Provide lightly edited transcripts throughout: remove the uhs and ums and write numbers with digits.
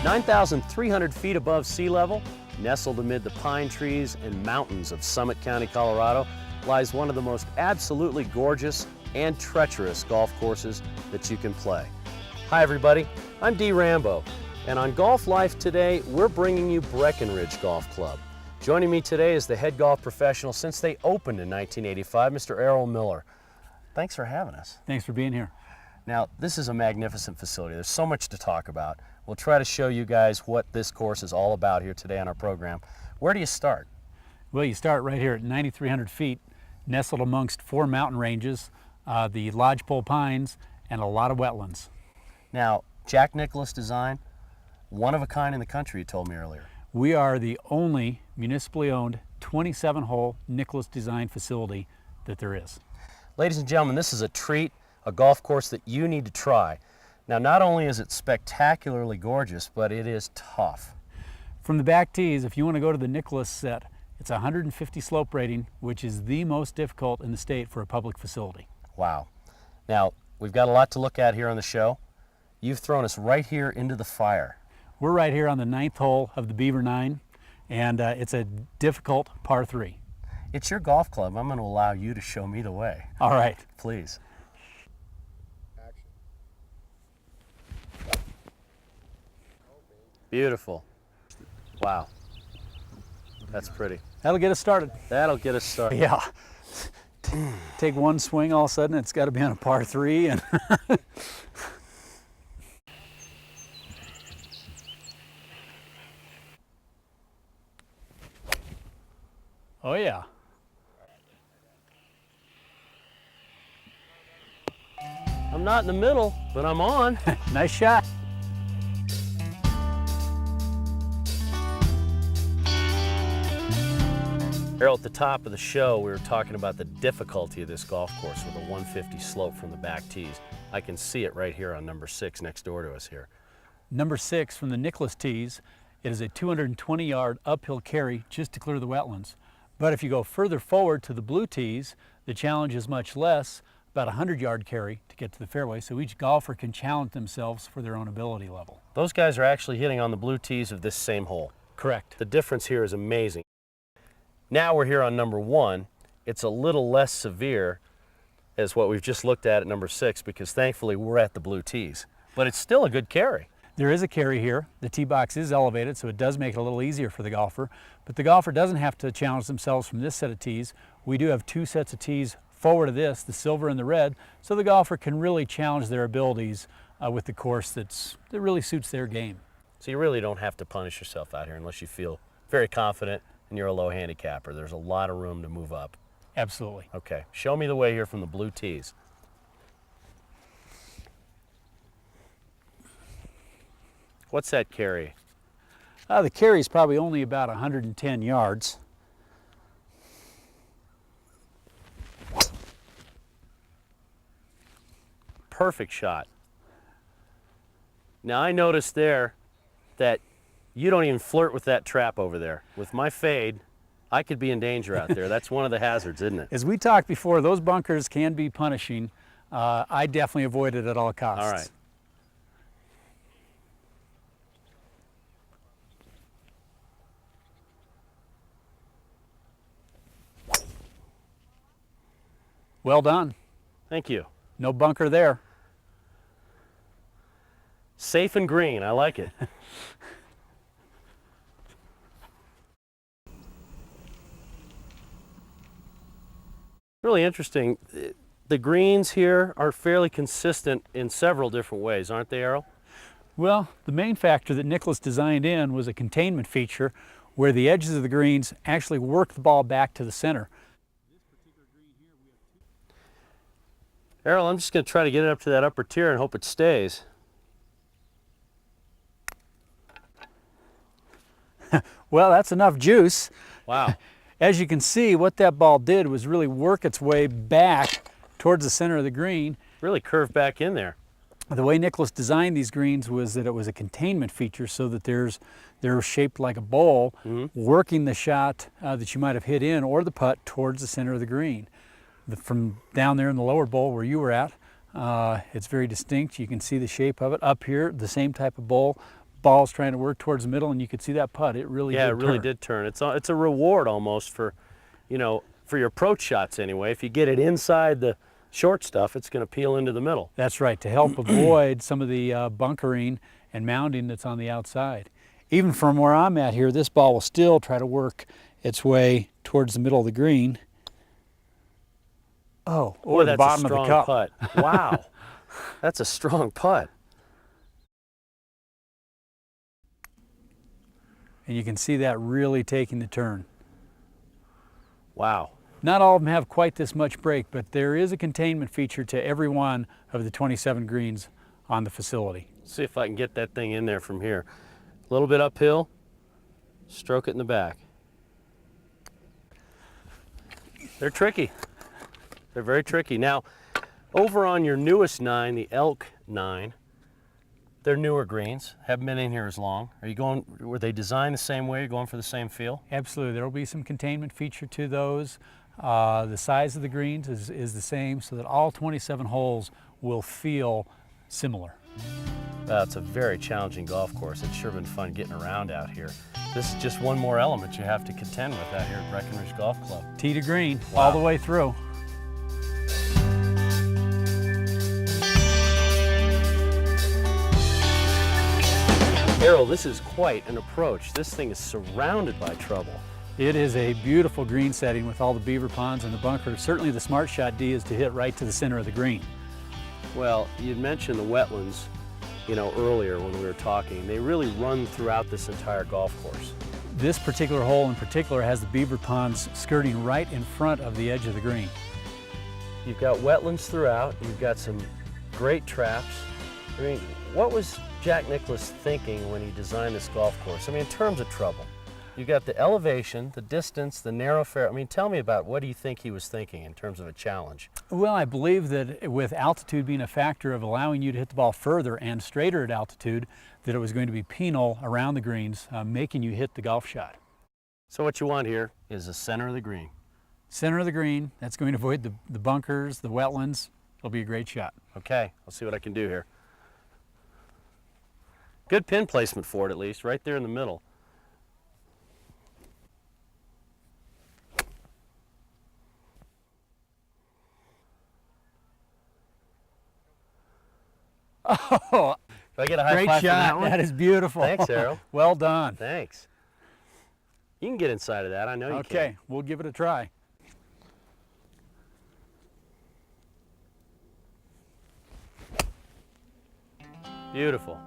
(9,300 feet above sea level, nestled amid the pine trees and mountains of Summit County, Colorado, lies one of the most absolutely gorgeous and treacherous golf courses that you can play. Hi everybody, I'm D. Rambo, and on Golf Life today, we're bringing you Breckenridge Golf Club. Joining me today is the head golf professional since they opened in 1985, Mr. Errol Miller. Thanks for having us. Thanks for being here. Now, this is a magnificent facility. There's so much to talk about. We'll try to show you guys what this course is all about here today on our program. Where do you start? Well, you start right here at 9,300 feet, nestled amongst 4 mountain ranges, the lodgepole pines, and a lot of wetlands. Now, Jack Nicklaus design, one of a kind in the country, you told me earlier. We are the only municipally owned 27-hole Nicklaus design facility that there is. Ladies and gentlemen, this is a treat, a golf course that you need to try. Now, not only is it spectacularly gorgeous, but it is tough. From the back tees, if you want to go to the Nicklaus set, it's 150 slope rating, which is the most difficult in the state for a public facility. Wow. Now, we've got a lot to look at here on the show. You've thrown us right here into the fire. We're right here on the 9th hole of the Beaver 9, and it's a difficult par 3. It's your golf club. I'm going to allow you to show me the way. All right. Please. Beautiful. Wow. That's pretty. That'll get us started. That'll get us started. Yeah. Take one swing, all of a sudden it's got to be on a par 3. And oh yeah. I'm not in the middle, but I'm on. Nice shot. Errol, at the top of the show, we were talking about the difficulty of this golf course with a 150 slope from the back tees. I can see it right here on number 6 next door to us here. Number 6 from the Nicklaus tees, it is a 220-yard uphill carry just to clear the wetlands. But if you go further forward to the blue tees, the challenge is much less, about a 100-yard carry to get to the fairway, so each golfer can challenge themselves for their own ability level. Those guys are actually hitting on the blue tees of this same hole. Correct. The difference here is amazing. Now we're here on number 1. It's a little less severe as what we've just looked at number 6 because thankfully we're at the blue tees. But it's still a good carry. There is a carry here. The tee box is elevated, so it does make it a little easier for the golfer. But the golfer doesn't have to challenge themselves from this set of tees. We do have 2 sets of tees forward of this, the silver and the red, so the golfer can really challenge their abilities with the course that really suits their game. So you really don't have to punish yourself out here unless you feel very confident and you're a low handicapper. There's a lot of room to move up. Absolutely. Okay, show me the way here from the blue tees. What's that carry? The carry is probably only about 110 yards. Perfect shot. Now I noticed there that you don't even flirt with that trap over there. With my fade, I could be in danger out there. That's one of the hazards, isn't it? As we talked before, those bunkers can be punishing. I definitely avoid it at all costs. All right. Well done. Thank you. No bunker there. Safe and green, I like it. Really interesting. The greens here are fairly consistent in several different ways, aren't they, Errol? Well, the main factor that Nicklaus designed in was a containment feature where the edges of the greens actually work the ball back to the center. Errol, I'm just going to try to get it up to that upper tier and hope it stays. Well, that's enough juice. Wow. As you can see, what that ball did was really work its way back towards the center of the green. Really curved back in there. The way Nicholas designed these greens was that it was a containment feature, so that they're shaped like a bowl, working the shot that you might have hit in or the putt towards the center of the green. From down there in the lower bowl where you were at, it's very distinct. You can see the shape of it. Up here, the same type of bowl. Ball's trying to work towards the middle, and you could see that putt. It really did turn. Yeah, it really did turn. It's a reward almost for, you know, for your approach shots anyway. If you get it inside the short stuff, it's going to peel into the middle. That's right, to help avoid some of the bunkering and mounding that's on the outside. Even from where I'm at here, this ball will still try to work its way towards the middle of the green. Oh, or the bottom of the cup. Putt. Wow, that's a strong putt. And you can see that really taking the turn. Wow. Not all of them have quite this much break, but there is a containment feature to every one of the 27 greens on the facility. Let's see if I can get that thing in there from here. A little bit uphill, stroke it in the back. They're tricky. They're very tricky. Now, over on your newest 9, the Elk 9, they're newer greens, haven't been in here as long. Are you going, were they designed the same way? You're going for the same feel? Absolutely, there will be some containment feature to those. The size of the greens is the same, so that all 27 holes will feel similar. It's a very challenging golf course. It's sure been fun getting around out here. This is just one more element you have to contend with out here at Breckenridge Golf Club. Tee to green, Wow. all the way through. Errol, this is quite an approach. This thing is surrounded by trouble. It is a beautiful green setting with all the beaver ponds and the bunker. Certainly the smart shot D is to hit right to the center of the green. Well, you'd mentioned the wetlands, you know, earlier when we were talking. They really run throughout this entire golf course. This particular hole in particular has the beaver ponds skirting right in front of the edge of the green. You've got wetlands throughout. You've got some great traps. I mean, what was Jack Nicklaus thinking when he designed this golf course? I mean, in terms of trouble. You've got the elevation, the distance, the narrow fairway. I mean, tell me about what do you think he was thinking in terms of a challenge? Well, I believe that with altitude being a factor of allowing you to hit the ball further and straighter at altitude, that it was going to be penal around the greens, making you hit the golf shot. So what you want here is the center of the green. Center of the green, that's going to avoid the bunkers, the wetlands. It'll be a great shot. Okay, I'll see what I can do here. Good pin placement for it at least, right there in the middle. Oh, do I get a high great five shot. from that one? That is beautiful. Thanks, Errol. Well done. Thanks. You can get inside of that. I know you can. Okay, we'll give it a try. Beautiful.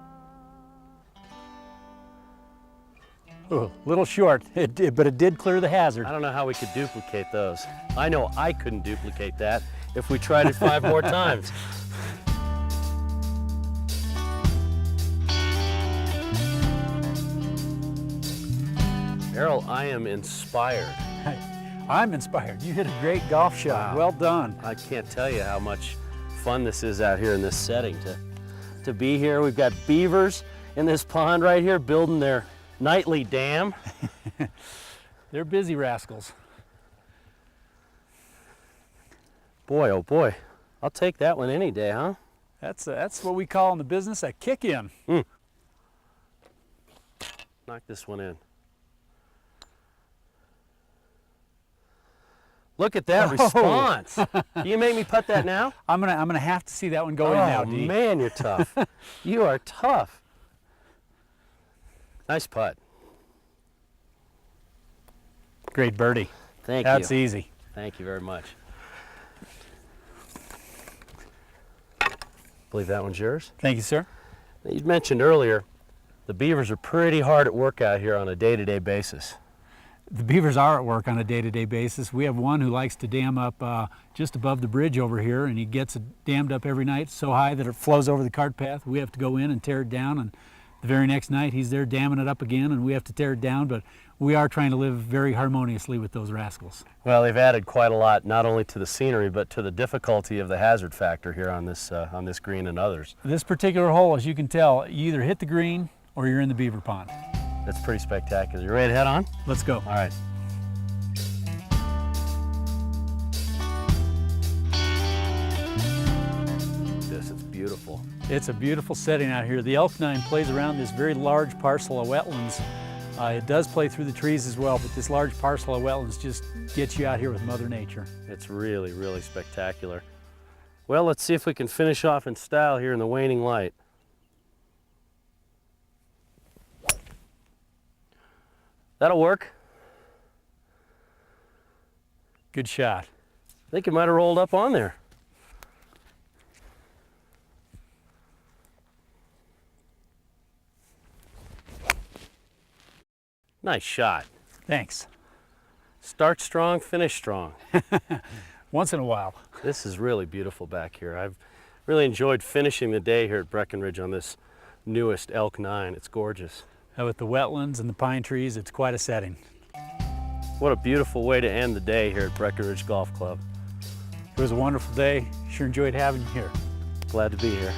Ooh, little short, but it did clear the hazard. I don't know how we could duplicate those. I know I couldn't duplicate that if we tried it 5 more times. Errol, I am inspired. I'm inspired. You hit a great golf shot. Wow. Well done. I can't tell you how much fun this is out here in this setting to be here. We've got beavers in this pond right here building their nightly dam. They're busy rascals. Boy, oh boy, I'll take that one any day, huh? That's what we call in the business a kick-in. Knock this one in. Look at that response. Can you make me putt that now? I'm gonna have to see that one go in now, D. Man, you're tough. You are tough. Nice putt. Great birdie. Thank you. That's easy. Thank you very much. Believe that one's yours? Thank you, sir. You mentioned earlier, the beavers are pretty hard at work out here on a day-to-day basis. The beavers are at work on a day-to-day basis. We have one who likes to dam up just above the bridge over here, and he gets it dammed up every night so high that it flows over the cart path. We have to go in and tear it down and The very next night he's there damming it up again and we have to tear it down, but we are trying to live very harmoniously with those rascals. Well, they've added quite a lot, not only to the scenery, but to the difficulty of the hazard factor here on this green and others. This particular hole, as you can tell, you either hit the green or you're in the beaver pond. That's pretty spectacular. You ready to head on? Let's go. All right. This is beautiful. It's a beautiful setting out here. The elk nine plays around this very large parcel of wetlands. It does play through the trees as well, but this large parcel of wetlands just gets you out here with Mother Nature. It's really, really spectacular. Well, let's see if we can finish off in style here in the waning light. That'll work. Good shot. I think it might have rolled up on there. Nice shot. Thanks. Start strong, finish strong. Once in a while. This is really beautiful back here. I've really enjoyed finishing the day here at Breckenridge on this newest elk 9. It's gorgeous. With the wetlands and the pine trees, it's quite a setting. What a beautiful way to end the day here at Breckenridge Golf Club. It was a wonderful day. Sure enjoyed having you here. Glad to be here.